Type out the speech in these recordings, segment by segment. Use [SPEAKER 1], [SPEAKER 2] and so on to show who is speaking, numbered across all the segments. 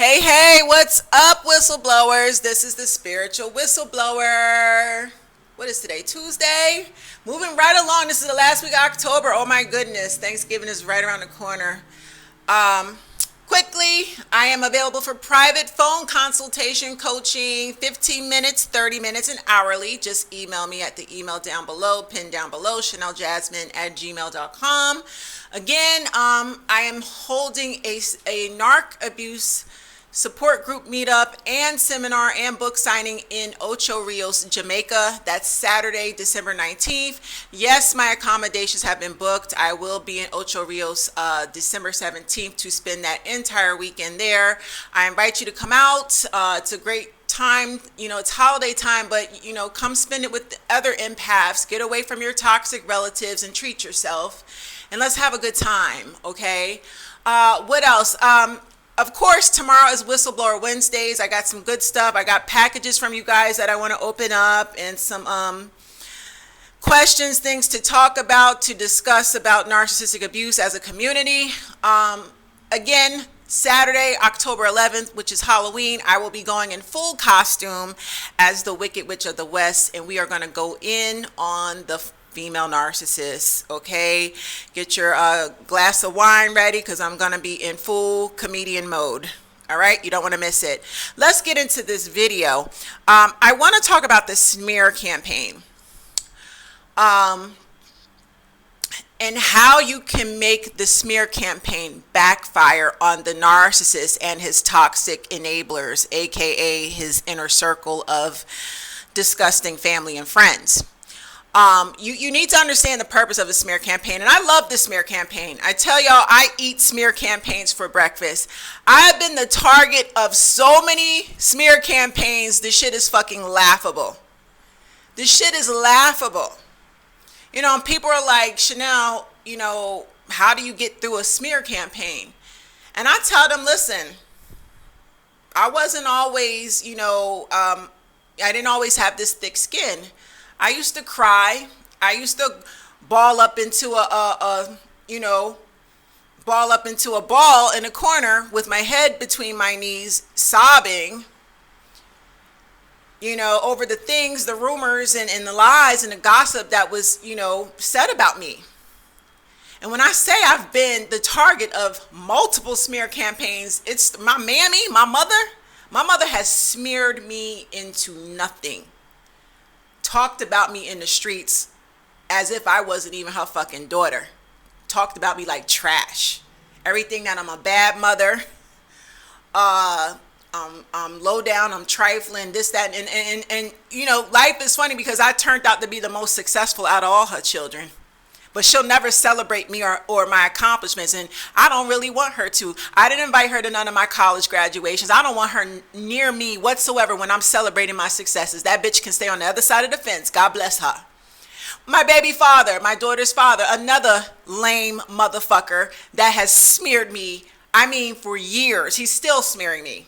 [SPEAKER 1] Hey, what's up, whistleblowers? This is the spiritual whistleblower. What is today? Tuesday? Moving right along. This is the last week of October. Oh my goodness. Thanksgiving is right around the corner. Quickly, I am available for private phone consultation coaching, 15 minutes, 30 minutes, and hourly. Just email me at the email down below, pinned down below, ChanelJasmin@gmail.com. Again, I am holding a narc abuse support group meetup and seminar and book signing in Ocho Rios, Jamaica. That's Saturday, December 19th. Yes, my accommodations have been booked. I will be in Ocho Rios December 17th to spend that entire weekend there. I invite you to come out. It's a great time. It's holiday time, but come spend it with other empaths. Get away from your toxic relatives and treat yourself, and let's have a good time. Okay. What else? Of course, tomorrow is Whistleblower Wednesdays. I got some good stuff. I got packages from you guys that I want to open up, and some questions, things to talk about, to discuss about narcissistic abuse as a community. Again, Saturday, October 11th, which is Halloween, I will be going in full costume as the Wicked Witch of the West, and we are going to go in on the female narcissist. Okay, get your glass of wine ready, because I'm gonna be in full comedian mode. All right, you don't want to miss it. Let's get into this video. I want to talk about the smear campaign, and how you can make the smear campaign backfire on the narcissist and his toxic enablers, aka his inner circle of disgusting family and friends. You need to understand the purpose of the smear campaign. And I love the smear campaign. I tell y'all, I eat smear campaigns for breakfast. I've been the target of so many smear campaigns. This shit is fucking laughable. This shit is laughable. And people are like, Chanel, how do you get through a smear campaign? And I tell them, listen, I wasn't always, I didn't always have this thick skin. I used to cry. I used to ball up into a ball in a corner with my head between my knees, sobbing, over the things, the rumors and the lies and the gossip that was, said about me. And when I say I've been the target of multiple smear campaigns, it's my mammy, my mother has smeared me into nothing. Talked about me in the streets as if I wasn't even her fucking daughter. Talked about me like trash. Everything that I'm a bad mother. I'm low down. I'm trifling. This, that, and life is funny because I turned out to be the most successful out of all her children. But she'll never celebrate me or my accomplishments, and I don't really want her to. I didn't invite her to none of my college graduations. I don't want her near me whatsoever when I'm celebrating my successes. That bitch can stay on the other side of the fence. God bless her. My baby father, my daughter's father, another lame motherfucker that has smeared me, for years. He's still smearing me.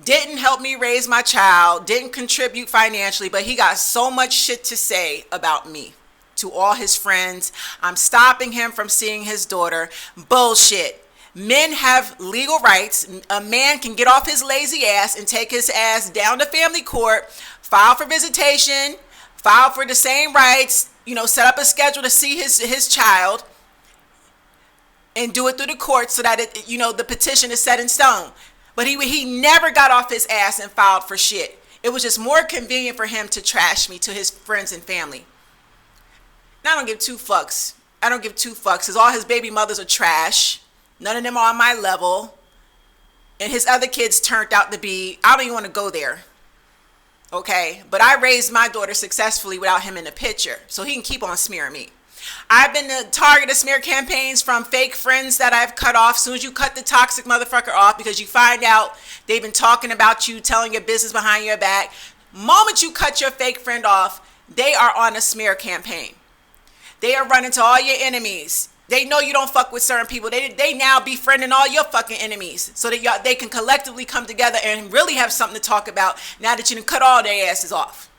[SPEAKER 1] Didn't help me raise my child, didn't contribute financially, but he got so much shit to say about me to all his friends. I'm stopping him from seeing his daughter. Bullshit. Men have legal rights. A man can get off his lazy ass and take his ass down to family court, file for visitation, file for the same rights, set up a schedule to see his child, and do it through the court so that the petition is set in stone. But he never got off his ass and filed for shit. It was just more convenient for him to trash me to his friends and family. Now I don't give two fucks. Because all his baby mothers are trash. None of them are on my level. And his other kids turned out to be, I don't even want to go there. Okay? But I raised my daughter successfully without him in the picture. So he can keep on smearing me. I've been the target of smear campaigns from fake friends that I've cut off. As soon as you cut the toxic motherfucker off, because you find out they've been talking about you, telling your business behind your back. Moment you cut your fake friend off, they are on a smear campaign. They are running to all your enemies. They know you don't fuck with certain people. They now befriending all your fucking enemies so that they can collectively come together and really have something to talk about now that you done cut all their asses off.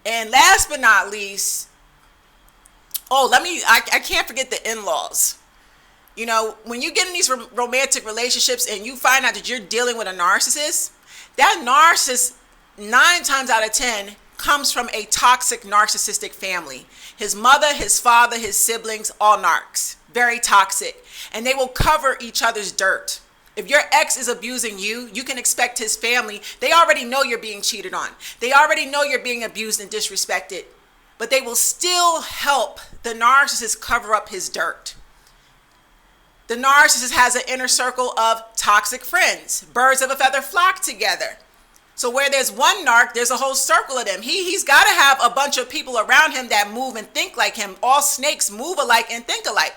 [SPEAKER 1] And last but not least, I can't forget the in-laws. You know, when you get in these romantic relationships and you find out that you're dealing with a narcissist, that narcissist 9 times out of 10 comes from a toxic narcissistic family. His mother, his father, his siblings, all narcs. Very toxic. And they will cover each other's dirt. If your ex is abusing you, you can expect his family. They already know you're being cheated on. They already know you're being abused and disrespected. But they will still help the narcissist cover up his dirt. The narcissist has an inner circle of toxic friends. Birds of a feather flock together. So where there's one narc, there's a whole circle of them. He's got to have a bunch of people around him that move and think like him. All snakes move alike and think alike.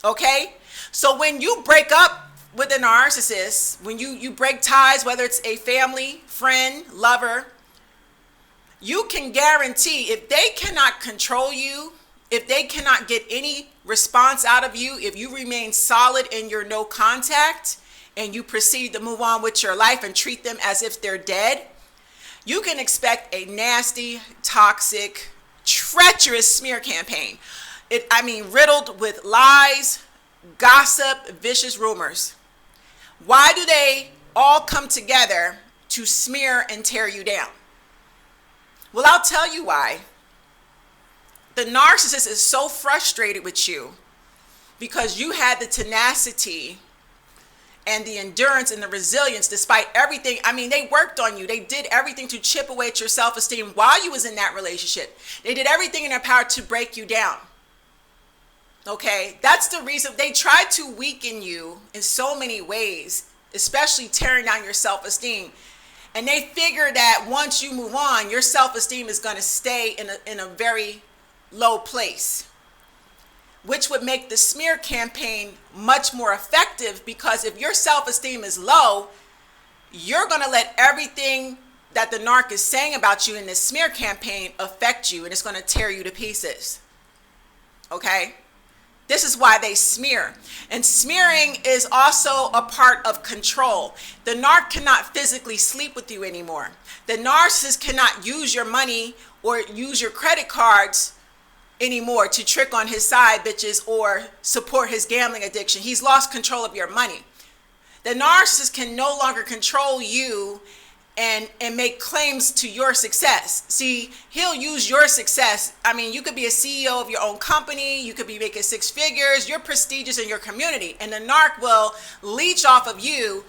[SPEAKER 1] Okay? So when you break up with a narcissist, when you break ties, whether it's a family, friend, lover, you can guarantee if they cannot control you, if they cannot get any response out of you, if you remain solid in your no contact, and you proceed to move on with your life and treat them as if they're dead, you can expect a nasty, toxic, treacherous smear campaign. Riddled with lies, gossip, vicious rumors. Why do they all come together to smear and tear you down? Well, I'll tell you why. The narcissist is so frustrated with you because you had the tenacity and the endurance and the resilience despite everything. They worked on you. They did everything to chip away at your self-esteem while you was in that relationship. They did everything in their power to break you down. Okay? That's the reason they tried to weaken you in so many ways, especially tearing down your self-esteem. And they figure that once you move on, your self-esteem is going to stay in a very low place, which would make the smear campaign much more effective, because if your self-esteem is low, you're going to let everything that the narc is saying about you in this smear campaign affect you, and it's going to tear you to pieces. Okay? This is why they smear. And smearing is also a part of control. The narc cannot physically sleep with you anymore. The narcissist cannot use your money or use your credit cards anymore to trick on his side bitches or support his gambling addiction. He's lost control of your money. The narcissist can no longer control you and make claims to your success. See, he'll use your success. You could be a CEO of your own company. You could be making 6 figures. You're prestigious in your community. And the narc will leech off of you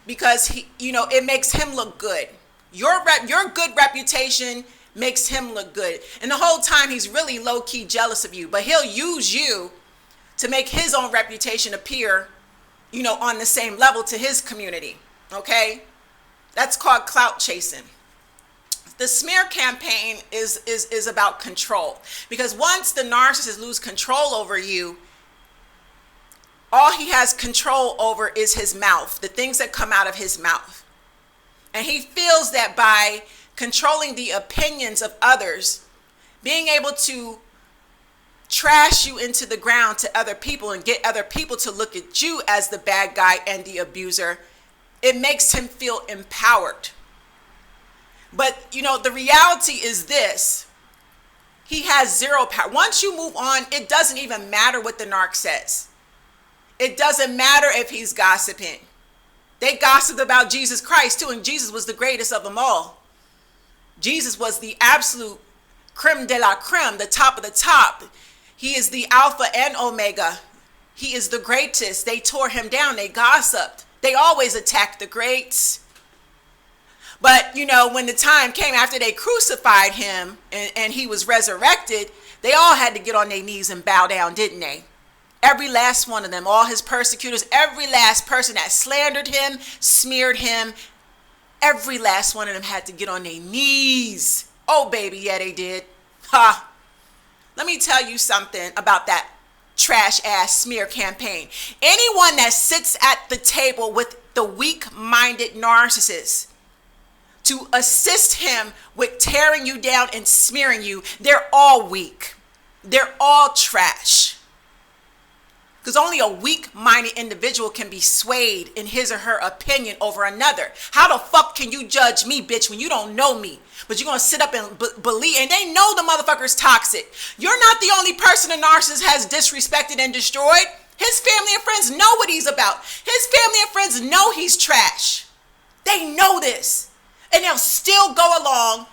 [SPEAKER 1] because it makes him look good. Your good reputation makes him look good. And the whole time he's really low-key jealous of you. But he'll use you to make his own reputation appear, on the same level to his community. Okay? That's called clout chasing. The smear campaign is about control. Because once the narcissist loses control over you, all he has control over is his mouth, the things that come out of his mouth. And he feels that by controlling the opinions of others, being able to trash you into the ground to other people and get other people to look at you as the bad guy and the abuser, it makes him feel empowered. But, the reality is this. He has zero power. Once you move on, it doesn't even matter what the narc says. It doesn't matter if he's gossiping. They gossiped about Jesus Christ too, and Jesus was the greatest of them all. Jesus was the absolute creme de la creme, the top of the top. He is the Alpha and Omega. He is the greatest. They tore him down. They gossiped. They always attacked the greats. But, when the time came after they crucified him and he was resurrected, they all had to get on their knees and bow down, didn't they? Every last one of them, all his persecutors, every last person that slandered him, smeared him, every last one of them had to get on their knees. Oh, baby, yeah, they did. Ha! Let me tell you something about that trash ass smear campaign. Anyone that sits at the table with the weak-minded narcissist to assist him with tearing you down and smearing you, they're all weak. They're all trash. Because only a weak-minded individual can be swayed in his or her opinion over another. How the fuck can you judge me, bitch, when you don't know me? But you're going to sit up and believe, and they know the motherfucker's toxic. You're not the only person a narcissist has disrespected and destroyed. His family and friends know what he's about. His family and friends know he's trash. They know this. And they'll still go along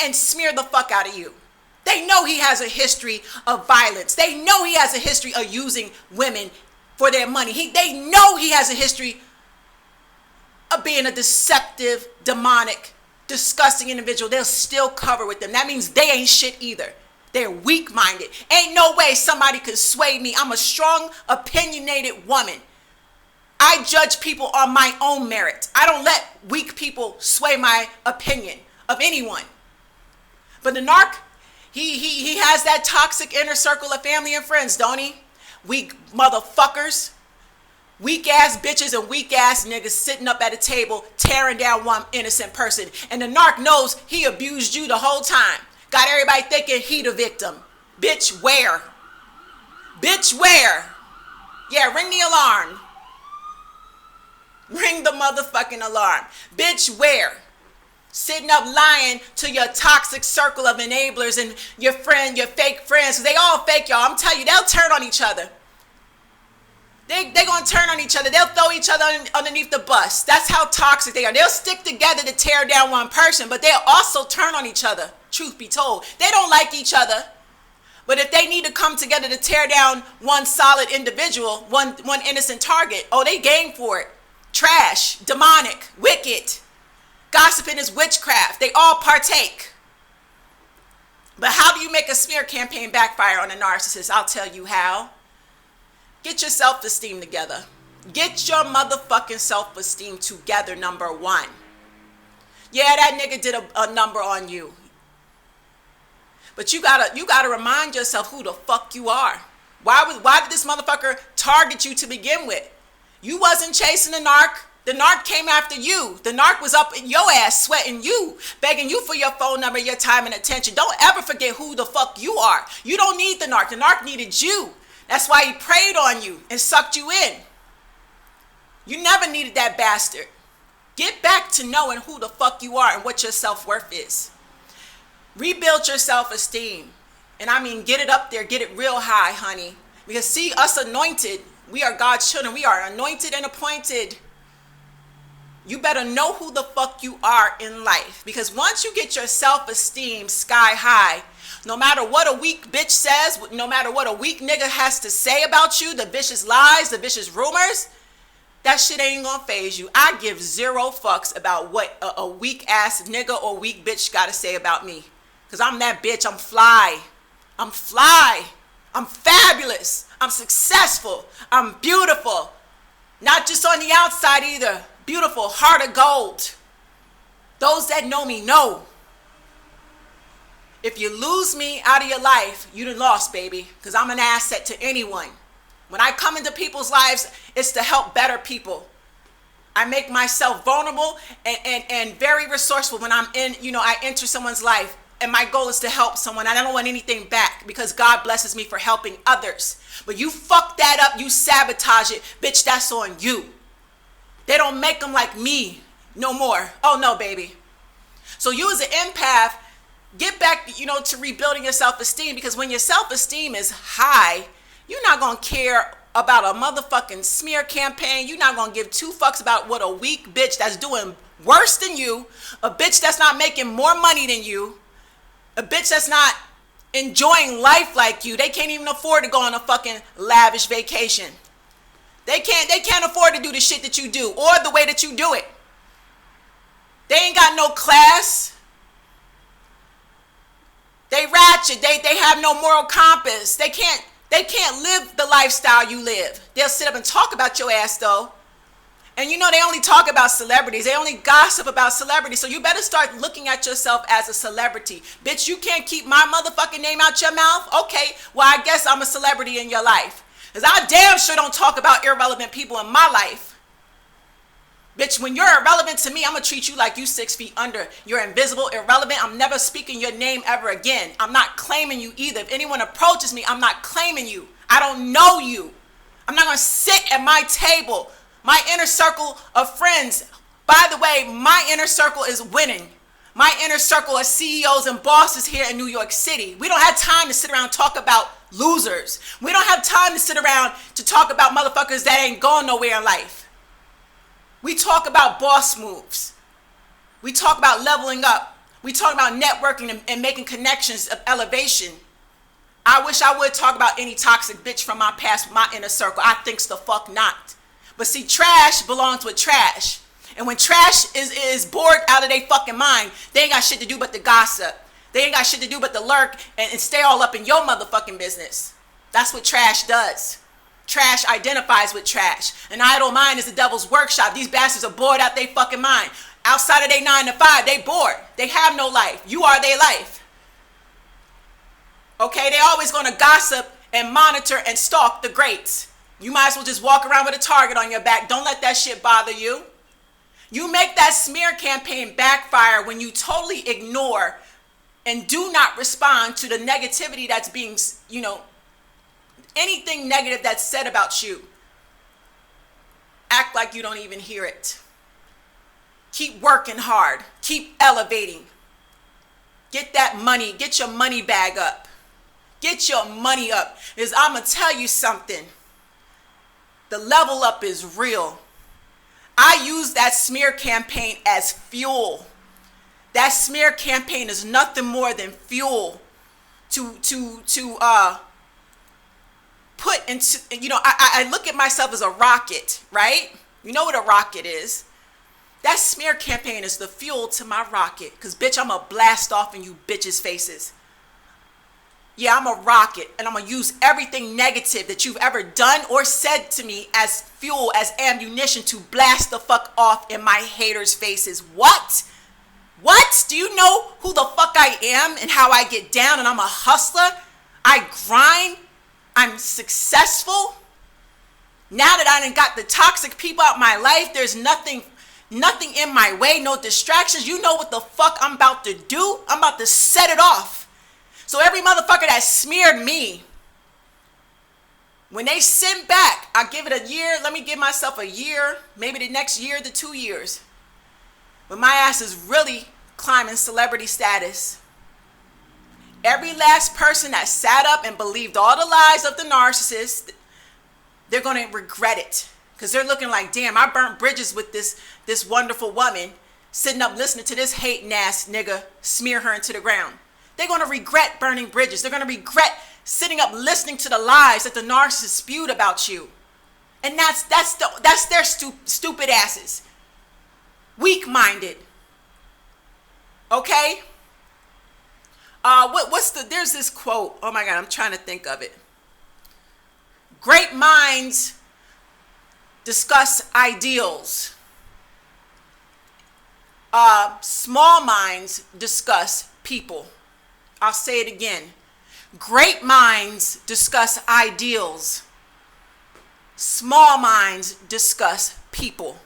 [SPEAKER 1] and smear the fuck out of you. They know he has a history of violence. They know he has a history of using women for their money. They know he has a history of being a deceptive, demonic, disgusting individual. They'll still cover with them. That means they ain't shit either. They're weak-minded. Ain't no way somebody could sway me. I'm a strong, opinionated woman. I judge people on my own merit. I don't let weak people sway my opinion of anyone. But the narc, he has that toxic inner circle of family and friends, don't he? Weak motherfuckers. Weak-ass bitches and weak-ass niggas sitting up at a table tearing down one innocent person. And the narc knows he abused you the whole time. Got everybody thinking he the victim. Bitch, where? Bitch, where? Yeah, ring the alarm. Ring the motherfucking alarm. Bitch, where? Sitting up lying to your toxic circle of enablers and your friend, your fake friends. Because they all fake, y'all. I'm telling you, they'll turn on each other. They're going to turn on each other. They'll throw each other underneath the bus. That's how toxic they are. They'll stick together to tear down one person, but they'll also turn on each other, truth be told. They don't like each other. But if they need to come together to tear down one solid individual, one innocent target, oh, they game for it. Trash, demonic, wicked. Gossiping is witchcraft. They all partake. But how do you make a smear campaign backfire on a narcissist? I'll tell you how. Get your self-esteem together. Get your motherfucking self-esteem together, number one. Yeah, that nigga did a number on you. But you gotta remind yourself who the fuck you are. Why did this motherfucker target you to begin with? You wasn't chasing the narc. The narc came after you. The narc was up in your ass, sweating you, begging you for your phone number, your time, and attention. Don't ever forget who the fuck you are. You don't need the narc. The narc needed you. That's why he preyed on you and sucked you in. You never needed that bastard. Get back to knowing who the fuck you are and what your self-worth is. Rebuild your self-esteem. And I mean, get it up there. Get it real high, honey. Because see, us anointed, we are God's children. We are anointed and appointed. You better know who the fuck you are in life. Because once you get your self-esteem sky high, no matter what a weak bitch says, no matter what a weak nigga has to say about you, the vicious lies, the vicious rumors, that shit ain't gonna faze you. I give zero fucks about what a weak ass nigga or weak bitch gotta say about me. Because I'm that bitch. I'm fly. I'm fly. I'm fabulous. I'm successful. I'm beautiful. Not just on the outside either. Beautiful, heart of gold. Those that know me know. If you lose me out of your life, you done lost, baby. Because I'm an asset to anyone. When I come into people's lives, it's to help better people. I make myself vulnerable and very resourceful when I'm in, I enter someone's life. And my goal is to help someone. I don't want anything back because God blesses me for helping others. But you fuck that up, you sabotage it. Bitch, that's on you. They don't make them like me no more. Oh, no, baby. So you as an empath, get back, to rebuilding your self-esteem, because when your self-esteem is high, you're not going to care about a motherfucking smear campaign. You're not going to give two fucks about what a weak bitch that's doing worse than you, a bitch that's not making more money than you, a bitch that's not enjoying life like you. They can't even afford to go on a fucking lavish vacation. They can't afford to do the shit that you do or the way that you do it. They ain't got no class. They ratchet. They have no moral compass. They can't live the lifestyle you live. They'll sit up and talk about your ass though. And they only talk about celebrities. They only gossip about celebrities. So you better start looking at yourself as a celebrity. Bitch, you can't keep my motherfucking name out your mouth? Okay, well, I guess I'm a celebrity in your life. Because I damn sure don't talk about irrelevant people in my life. Bitch, when you're irrelevant to me, I'm going to treat you like you 6 feet under. You're invisible, irrelevant. I'm never speaking your name ever again. I'm not claiming you either. If anyone approaches me, I'm not claiming you. I don't know you. I'm not going to sit at my table. My inner circle of friends. By the way, my inner circle is winning. My inner circle of CEOs and bosses here in New York City. We don't have time to sit around and talk about losers. We don't have time to sit around to talk about motherfuckers that ain't going nowhere in life. We talk about boss moves. We talk about leveling up. We talk about networking and making connections of elevation. I wish I would talk about any toxic bitch from my past, my inner circle. I thinks the fuck not. But see, trash belongs with trash. And when trash is bored out of their fucking mind, they ain't got shit to do but to gossip. They ain't got shit to do but to lurk and stay all up in your motherfucking business. That's what trash does. Trash identifies with trash. An idle mind is the devil's workshop. These bastards are bored out their fucking mind. Outside of their 9 to 5, they bored. They have no life. You are their life. Okay, they always gonna gossip and monitor and stalk the greats. You might as well just walk around with a target on your back. Don't let that shit bother you. You make that smear campaign backfire when you totally ignore and do not respond to the negativity that's being, anything negative that's said about you. Act like you don't even hear it. Keep working hard. Keep elevating. Get that money. Get your money bag up. Get your money up. Because I'm going to tell you something. The level up is real. I use that smear campaign as fuel. That smear campaign is nothing more than fuel to put into, I look at myself as a rocket, right? You know what a rocket is. That smear campaign is the fuel to my rocket. Because, bitch, I'm going to blast off in you bitches' faces. Yeah, I'm a rocket, and I'm going to use everything negative that you've ever done or said to me as fuel, as ammunition to blast the fuck off in my haters' faces. What? What? Do you know who the fuck I am and how I get down? And I'm a hustler. I grind. I'm successful. Now that I done got the toxic people out my life, there's nothing in my way, no distractions. You know what the fuck I'm about to do? I'm about to set it off. So every motherfucker that smeared me, when they sit back, I give it a year. Let me give myself a year, maybe the next year to 2 years. When my ass is really climbing celebrity status. Every last person that sat up and believed all the lies of the narcissist, they're going to regret it. Because they're looking like, damn, I burnt bridges with this wonderful woman, sitting up listening to this hating ass nigga smear her into the ground. They're going to regret burning bridges. They're going to regret sitting up listening to the lies that the narcissist spewed about you. And that's their stupid asses. Weak-minded. Okay? There's this quote. Oh my God, I'm trying to think of it. Great minds discuss ideals. Small minds discuss people. I'll say it again. Great minds discuss ideals. Small minds discuss people.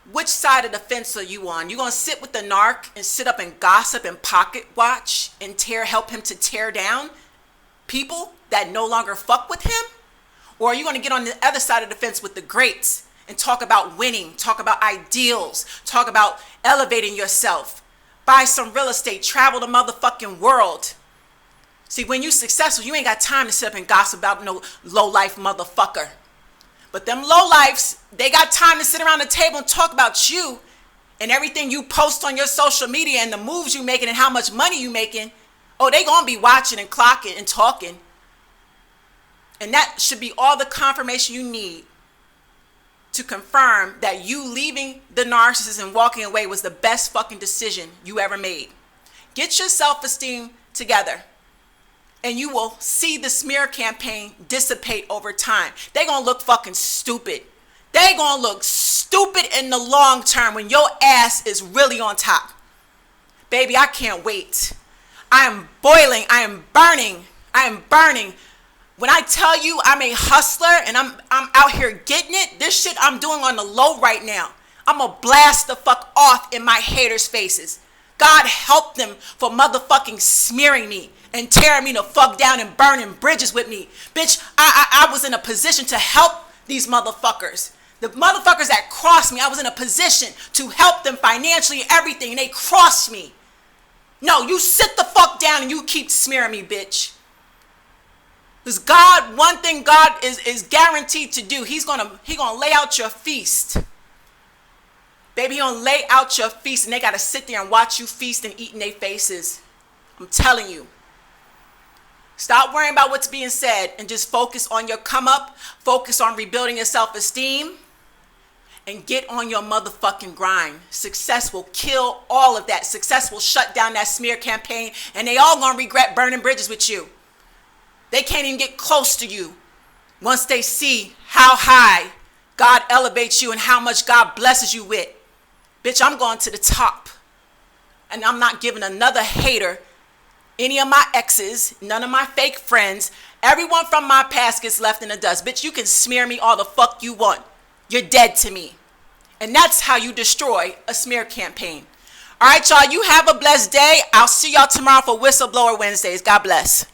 [SPEAKER 1] Which side of the fence are you on? You gonna sit with the narc and sit up and gossip and pocket watch and help him to tear down people that no longer fuck with him? Or are you gonna get on the other side of the fence with the greats and talk about winning, talk about ideals, talk about elevating yourself? Buy some real estate, travel the motherfucking world. See, when you successful, you ain't got time to sit up and gossip about no low-life motherfucker. But them low-lifes, they got time to sit around the table and talk about you and everything you post on your social media and the moves you making and how much money you making. Oh, they gonna be watching and clocking and talking. And that should be all the confirmation you need to confirm that you leaving the narcissist and walking away was the best fucking decision you ever made. Get your self-esteem together and you will see the smear campaign dissipate over time. They're going to look fucking stupid. They're going to look stupid in the long term when your ass is really on top. Baby, I can't wait. I am boiling. I am burning. I am burning. When I tell you I'm a hustler and I'm out here getting it, this shit I'm doing on the low right now. I'm going to blast the fuck off in my haters' faces. God help them for motherfucking smearing me and tearing me the fuck down and burning bridges with me. Bitch, I was in a position to help these motherfuckers. The motherfuckers that crossed me, I was in a position to help them financially, everything, and they crossed me. No, you sit the fuck down and you keep smearing me, bitch. Because God, one thing God is guaranteed to do, He gonna lay out your feast. Baby, He gonna lay out your feast, and they gotta sit there and watch you feast and eat in their faces. I'm telling you. Stop worrying about what's being said and just focus on your come up, focus on rebuilding your self-esteem, and get on your motherfucking grind. Success will kill all of that. Success will shut down that smear campaign, and they all gonna regret burning bridges with you. They can't even get close to you once they see how high God elevates you and how much God blesses you with. Bitch, I'm going to the top, and I'm not giving another hater, any of my exes, none of my fake friends, everyone from my past gets left in the dust. Bitch, you can smear me all the fuck you want. You're dead to me. And that's how you destroy a smear campaign. All right, y'all, you have a blessed day. I'll see y'all tomorrow for Whistleblower Wednesdays. God bless.